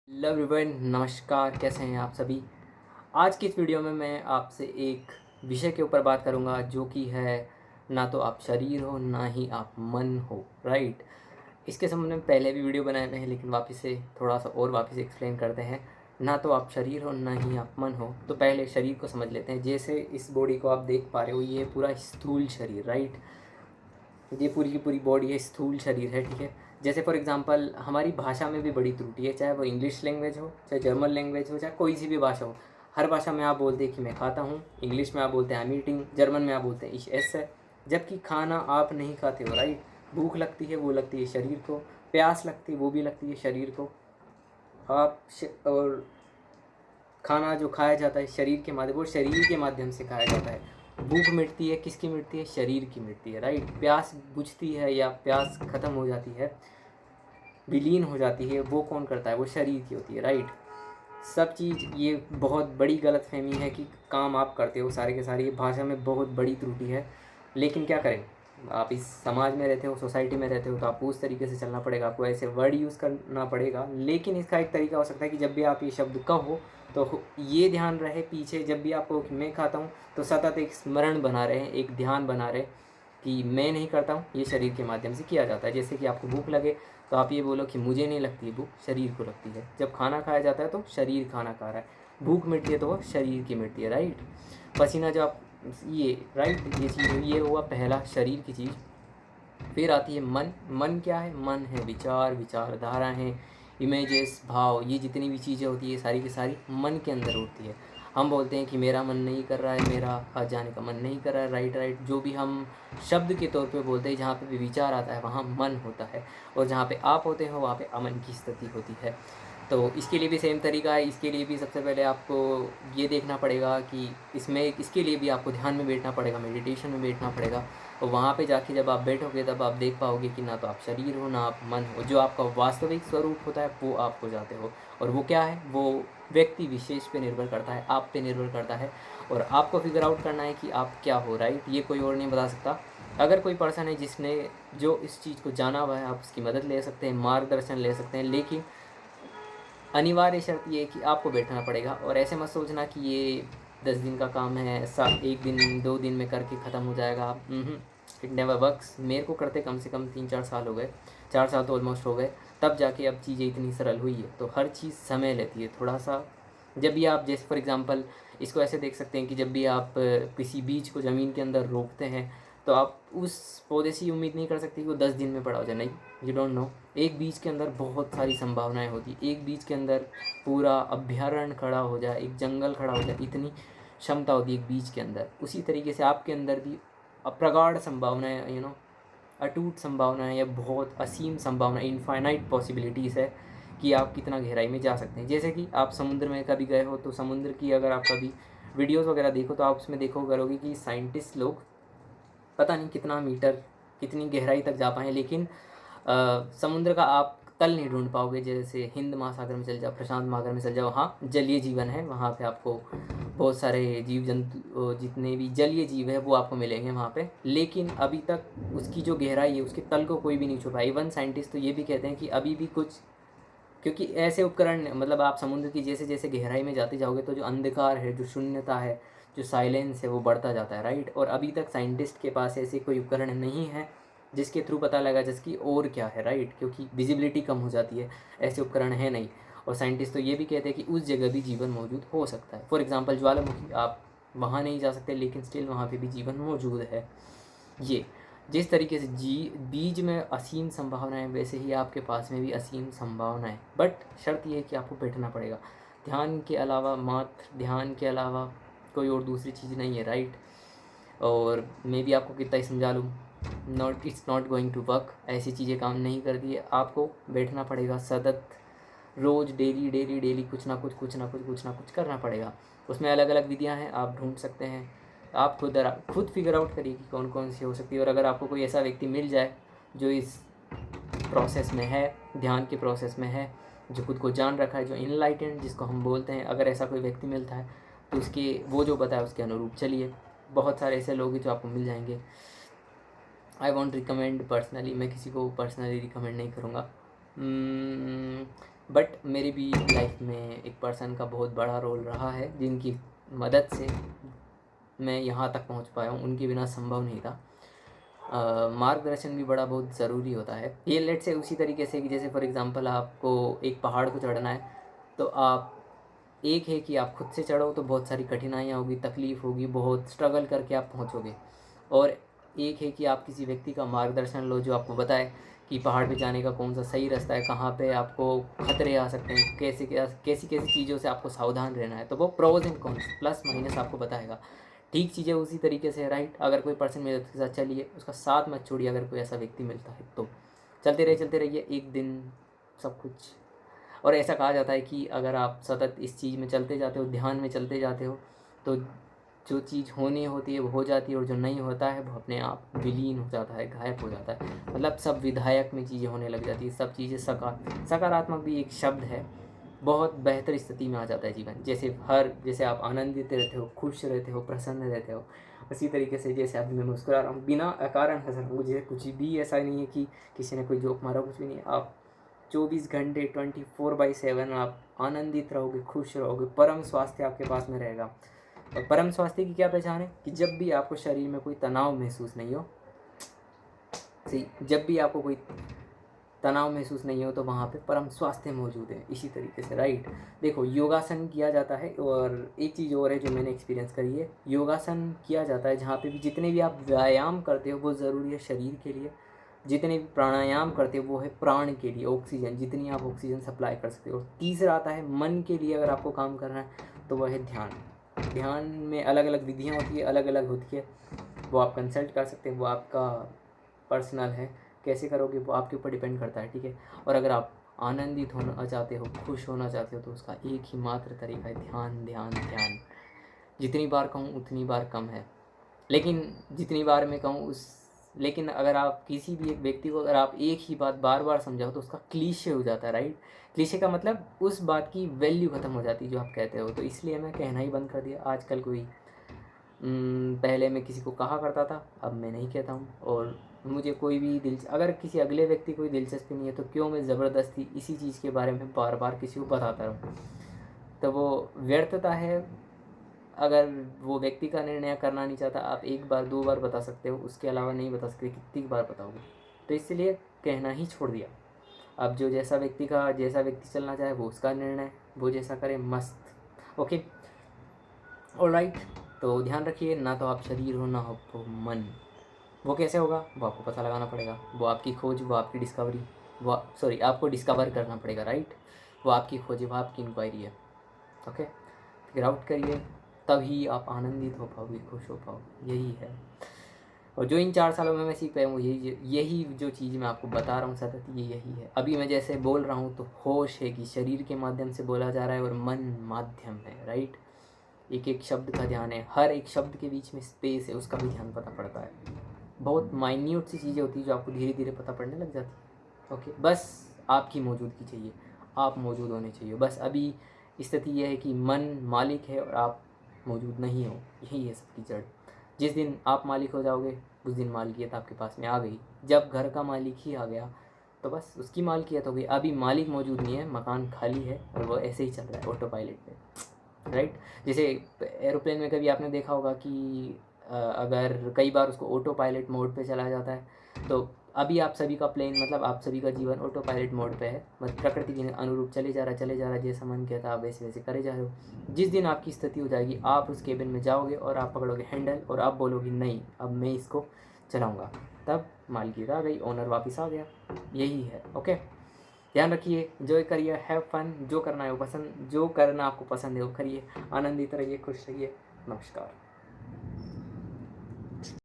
Hello everyone, नमस्कार। कैसे हैं आप सभी। आज की इस वीडियो में मैं आपसे एक विषय के ऊपर बात करूंगा जो कि है ना तो आप शरीर हो ना ही आप मन हो। राइट। इसके संबंध में पहले भी वीडियो बनाए हुए हैं, लेकिन वापस से थोड़ा सा और वापस एक्सप्लेन करते हैं। ना तो आप शरीर हो ना ही आप मन हो। तो पहले शरीर को समझ लेते हैं। जैसे इस बॉडी को आप देख पा रहे हो, ये पूरा स्थूल शरीर। राइट। ये पूरी की पूरी बॉडी है, स्थूल शरीर है। ठीक है। जैसे फॉर एग्जांपल हमारी भाषा में भी बड़ी त्रुटि है, चाहे वो इंग्लिश लैंग्वेज हो, चाहे जर्मन लैंग्वेज हो, चाहे कोई सी भी भाषा हो। हर भाषा में आप बोलते हैं कि मैं खाता हूँ, इंग्लिश में आप बोलते हैं आई एम ईटिंग, जर्मन में आप बोलते हैं इश एस है। जबकि खाना आप नहीं खाते हो। राइट। भूख लगती है, वो लगती है शरीर को। प्यास लगती है, वो भी लगती है शरीर को। और खाना जो खाया जाता है शरीर के माध्यम, वो शरीर के माध्यम से खाया जाता है। भूख मिटती है, किसकी मिटती है? शरीर की मिटती है। राइट। प्यास बुझती है या प्यास खत्म हो जाती है, विलीन हो जाती है, वो कौन करता है? वो शरीर की होती है। राइट। सब चीज़ ये बहुत बड़ी गलतफहमी है कि काम आप करते हो सारे के सारे। ये भाषा में बहुत बड़ी त्रुटि है, लेकिन क्या करें। आप इस समाज में रहते हो, सोसाइटी में रहते हो, तो आपको उस तरीके से चलना पड़ेगा, आपको ऐसे वर्ड यूज़ करना पड़ेगा। लेकिन इसका एक तरीका हो सकता है कि जब भी आप ये शब्द कहो तो ये ध्यान रहे पीछे, जब भी आपको मैं खाता हूँ तो सतत एक स्मरण बना रहे, एक ध्यान बना रहे कि मैं नहीं करता हूँ, ये शरीर के माध्यम से किया जाता है। जैसे कि आपको भूख लगे तो आप ये बोलो कि मुझे नहीं लगती भूख, शरीर को लगती है। जब खाना खाया जाता है तो शरीर खाना खा रहा है। भूख मिटती है तो वो शरीर की मिटती है। राइट। पसीना जब आप ये राइट, ये चीज़, ये हुआ पहला शरीर की चीज़। फिर आती है मन। मन क्या है? मन है विचार, विचारधारा है, इमेजेस, भाव। ये जितनी भी चीज़ें होती है सारी की सारी मन के अंदर होती है। हम बोलते हैं कि मेरा मन नहीं कर रहा है, मेरा आज जाने का मन नहीं कर रहा है। Right right. जो भी हम शब्द के तौर पे बोलते हैं, जहाँ पे भी विचार आता है वहाँ मन होता है, और जहाँ पे आप होते हो वहाँ पे अमन की स्थिति होती है। तो इसके लिए भी सेम तरीका है। इसके लिए भी सबसे पहले आपको ये देखना पड़ेगा कि इसके लिए भी आपको ध्यान में बैठना पड़ेगा, मेडिटेशन में बैठना पड़ेगा। और वहाँ पे जाके जब आप बैठोगे तब आप देख पाओगे कि ना तो आप शरीर हो ना आप मन हो। जो आपका वास्तविक स्वरूप होता है वो आप हो जाते हो। और वो क्या है? वो व्यक्ति विशेष पे निर्भर करता है, आप पे निर्भर करता है। और आपको फिगर आउट करना है कि आप क्या हो। राइट। ये कोई और नहीं बता सकता। अगर कोई पर्सन है जिसने जो इस चीज़ को जाना हुआ है, आप उसकी मदद ले सकते हैं, मार्गदर्शन ले सकते हैं। लेकिन अनिवार्य शर्त ये है कि आपको बैठना पड़ेगा। और ऐसे मत सोचना कि ये 10 दिन का काम है, ऐसा 1 दिन 2 दिन में करके ख़त्म हो जाएगा। It never works. मेरे को करते कम से कम 3-4 साल हो गए, 4 साल तो ऑलमोस्ट हो गए, तब जाके अब चीज़ें इतनी सरल हुई है। तो हर चीज़ समय लेती है थोड़ा सा। जब भी आप, जैसे फॉर एग्ज़ाम्पल इसको ऐसे देख सकते हैं कि जब भी आप किसी बीज को ज़मीन के अंदर रोपते हैं, तो आप उस पौधे से उम्मीद नहीं कर सकते कि वो 10 दिन में बड़ा हो जाए। नहीं, यू डोंट नो। एक बीज के अंदर बहुत सारी संभावनाएं होती। एक बीज के अंदर पूरा अभ्यारण्य खड़ा हो जाए, एक जंगल खड़ा हो जाए, इतनी क्षमता होती है एक बीज के अंदर। उसी तरीके से आपके अंदर भी अप्रगाढ़ संभावनाएं, अटूट संभावनाएं, या बहुत असीम संभावना, इनफाइनाइट पॉसिबिलिटीज़ है कि आप कितना गहराई में जा सकते हैं। जैसे कि आप समुद्र में कभी गए हो, तो समुद्र की अगर आप कभी वीडियोज़ वगैरह देखो तो आप उसमें देखो करोगे कि साइंटिस्ट लोग पता नहीं कितना मीटर, कितनी गहराई तक जा पाए, लेकिन समुद्र का आप तल नहीं ढूंढ पाओगे। जैसे हिंद महासागर में चल जाओ, प्रशांत महासागर में चल जाओ, वहाँ जलीय जीवन है, वहाँ पे आपको बहुत सारे जीव जंतु, जितने भी जलीय जीव है वो आपको मिलेंगे वहाँ पे। लेकिन अभी तक उसकी जो गहराई है, उसके तल को कोई भी नहीं छुपा। इवन साइंटिस्ट तो ये भी कहते हैं कि अभी भी कुछ, क्योंकि ऐसे उपकरण, मतलब आप समुद्र की जैसे जैसे गहराई में जाते जाओगे तो जो अंधकार है, जो शून्यता है, जो साइलेंस है, वो बढ़ता जाता है। राइट। और अभी तक साइंटिस्ट के पास ऐसे कोई उपकरण नहीं है जिसके थ्रू पता लगा जिसकी और क्या है। राइट। क्योंकि विजिबिलिटी कम हो जाती है, ऐसे उपकरण है नहीं। और साइंटिस्ट तो ये भी कहते हैं कि उस जगह भी जीवन मौजूद हो सकता है। फॉर एग्जाम्पल ज्वालामुखी, आप वहाँ नहीं जा सकते, लेकिन स्टिल वहाँ पर भी जीवन मौजूद है। ये जिस तरीके से बीज में असीम संभावनाएं, वैसे ही आपके पास में भी असीम संभावनाएं। बट शर्त ये है कि आपको बैठना पड़ेगा। ध्यान के अलावा, मात्र ध्यान के अलावा कोई और दूसरी चीज़ नहीं है। राइट। और मैं भी आपको कितना ही समझा लूँ, it's not going to work. ऐसी चीज़ें काम नहीं करती है। आपको बैठना पड़ेगा सतत, रोज़, डेली डेली डेली, कुछ ना कुछ कुछ ना कुछ कुछ ना कुछ करना पड़ेगा। उसमें अलग अलग विधियाँ हैं, आप ढूंढ सकते हैं। आप खुद फिगर आउट करिए कि कौन कौन सी हो सकती है। और अगर आपको कोई ऐसा व्यक्ति मिल जाए जो इस प्रोसेस में है, ध्यान के प्रोसेस में है, जो खुद को जान रखा है, जो इनलाइटेंड जिसको हम बोलते हैं, अगर ऐसा कोई व्यक्ति मिलता है तो उसके, वो जो बताए उसके अनुरूप चलिए। बहुत सारे ऐसे लोग हैं जो आपको मिल जाएंगे। आई वॉन्ट रिकमेंड पर्सनली, मैं किसी को पर्सनली रिकमेंड नहीं करूँगा। बट मेरी भी लाइफ में एक पर्सन का बहुत बड़ा रोल रहा है जिनकी मदद से मैं यहाँ तक पहुँच पाया हूँ, उनके बिना संभव नहीं था। मार्गदर्शन भी बड़ा बहुत ज़रूरी होता है। ये लेट से उसी तरीके से कि जैसे फॉर एग्ज़ाम्पल आपको एक पहाड़ को चढ़ना है, तो आप एक है कि आप खुद से चढ़ो तो बहुत सारी कठिनाइयाँ होगी, तकलीफ़ होगी, बहुत स्ट्रगल करके आप पहुँचोगे। और एक है कि आप किसी व्यक्ति का मार्गदर्शन लो जो आपको बताए कि पहाड़ पे जाने का कौन सा सही रास्ता है, कहाँ पे आपको खतरे आ सकते हैं, कैसी कैसी चीज़ों से आपको सावधान रहना है। तो वो pros and cons, plus minus आपको बताएगा। ठीक चीज़ें उसी तरीके से, राइट। अगर कोई पर्सन मेरे के साथ चलिए, उसका साथ मत छोड़िए। अगर कोई ऐसा व्यक्ति मिलता है तो चलते रहिए, एक दिन सब कुछ। और ऐसा कहा जाता है कि अगर आप सतत इस चीज़ में चलते जाते हो, ध्यान में चलते जाते हो, तो जो चीज़ होनी होती है वो हो जाती है, और जो नहीं होता है वो अपने आप विलीन हो जाता है, गायब हो जाता है। मतलब सब विधायक में चीज़ें होने लग जाती है, सब चीज़ें सकारात्मक भी एक शब्द है। बहुत बेहतर स्थिति में आ जाता है जीवन। जैसे आप आनंदित रहते हो, खुश रहते हो, प्रसन्न रहते हो, उसी तरीके से जैसे अभी मैं मुस्कुरा रहा हूँ, बिना अकारण हंस रहा हूँ, मुझे कुछ भी ऐसा नहीं है कि किसी ने कोई जोक मारा, कुछ भी नहीं। आप 24 घंटे 24/7 आप आनंदित रहोगे, खुश रहोगे, परम स्वास्थ्य आपके पास में रहेगा। और परम स्वास्थ्य की क्या पहचान है? कि जब भी आपको शरीर में कोई तनाव महसूस नहीं हो, सही, जब भी आपको कोई तनाव महसूस नहीं हो, तो वहाँ पे परम स्वास्थ्य मौजूद है। इसी तरीके से, राइट। देखो, योगासन किया जाता है, और एक चीज़ और है जो मैंने एक्सपीरियंस करी है, योगासन किया जाता है जहाँ पे भी जितने भी आप व्यायाम करते हो वो ज़रूरी है शरीर के लिए। जितने भी प्राणायाम करते हो वो है प्राण के लिए, ऑक्सीजन, जितनी आप ऑक्सीजन सप्लाई कर सकते हो। तीसरा आता है मन के लिए, अगर आपको काम करना है तो वह है ध्यान। ध्यान में अलग अलग विधियाँ होती है, अलग अलग होती है, वो आप कंसल्ट कर सकते हैं, वो आपका पर्सनल है। कैसे करोगे वो आपके ऊपर डिपेंड करता है, ठीक है। और अगर आप आनंदित होना चाहते हो, खुश होना चाहते हो, तो उसका एक ही मात्र तरीका है ध्यान, ध्यान, ध्यान। जितनी बार कहूँ उतनी बार कम है, लेकिन जितनी बार मैं कहूँ लेकिन अगर आप किसी भी एक व्यक्ति को अगर आप एक ही बात बार बार समझाओ तो उसका क्लीशे हो जाता है, राइट। क्लीशे का मतलब उस बात की वैल्यू ख़त्म हो जाती है जो आप कहते हो। तो इसलिए मैं कहना ही बंद कर दिया आजकल। पहले मैं किसी को कहा करता था, अब मैं नहीं कहता हूँ। और मुझे कोई भी अगर किसी अगले व्यक्ति को दिलचस्पी नहीं है तो क्यों मैं ज़बरदस्ती इसी चीज़ के बारे में बार बार किसी को बताता रहूँ। तो वो व्यर्थता है। अगर वो व्यक्ति का निर्णय करना नहीं चाहता, आप एक बार 2 बार बता सकते हो, उसके अलावा नहीं बता सकते, कितनी बार बताओगे। तो इसलिए कहना ही छोड़ दिया। अब जैसा व्यक्ति चलना चाहे वो उसका निर्णय, वो जैसा करे मस्त। Okay, alright. तो ध्यान रखिए, ना तो आप शरीर हो ना हो तो मन। वो कैसे होगा वो आपको पता लगाना पड़ेगा, वो आपकी खोज, वो आपकी डिस्कवरी, आपको डिस्कवर करना पड़ेगा, राइट। वो आपकी खोज है, वो आपकी इंक्वायरी है। ओके, फिगर आउट करिए, तभी आप आनंदित हो पाओगे, खुश हो पाओगे। यही है। और जो इन 4 सालों में मैं सीख पाया हूँ, यही जो चीज़ मैं आपको बता रहा हूँ सतत, यही है। अभी मैं जैसे बोल रहा हूँ तो होश है कि शरीर के माध्यम से बोला जा रहा है और मन माध्यम है, राइट। एक एक शब्द का ध्यान है, हर एक शब्द के बीच में स्पेस है, उसका भी ध्यान पता पड़ता है। बहुत माइन्यूट सी चीज़ें होती है जो आपको धीरे धीरे पता पड़ने लग जाती है। ओके, बस आपकी मौजूदगी चाहिए, आप मौजूद होने चाहिए। बस अभी स्थिति यह है कि मन मालिक है और आप मौजूद नहीं हो, यही है सबकी जड़। जिस दिन आप मालिक हो जाओगे उस दिन मालिकियत आपके पास में आ गई। जब घर का मालिक ही आ गया तो बस उसकी मालिकियत हो गई। अभी मालिक मौजूद नहीं है, मकान खाली है और वो ऐसे ही चल रहा है ऑटो पायलट पे, राइट। जैसे एरोप्लेन में कभी आपने देखा होगा कि अगर कई बार उसको ऑटो पायलट मोड पे चला जाता है, तो अभी आप सभी का प्लेन, मतलब आप सभी का जीवन ऑटो पायलट मोड पे है। मतलब प्रकृति के अनुरूप चले जा रहा है, जैसा मन कहता आप वैसे वैसे करे जा रहे हो। जिस दिन आपकी स्थिति हो जाएगी, आप उस केबिन में जाओगे और आप पकड़ोगे हैंडल और आप बोलोगे नहीं अब मैं इसको चलाऊँगा, तब मालिकियत आ गई, ओनर वापस आ गया। यही है। ओके, ध्यान रखिए, एंजॉय करिए, हैव फन। जो करना आपको पसंद है वो करिए, आनंदित रहिए, खुश रहिए। नमस्कार।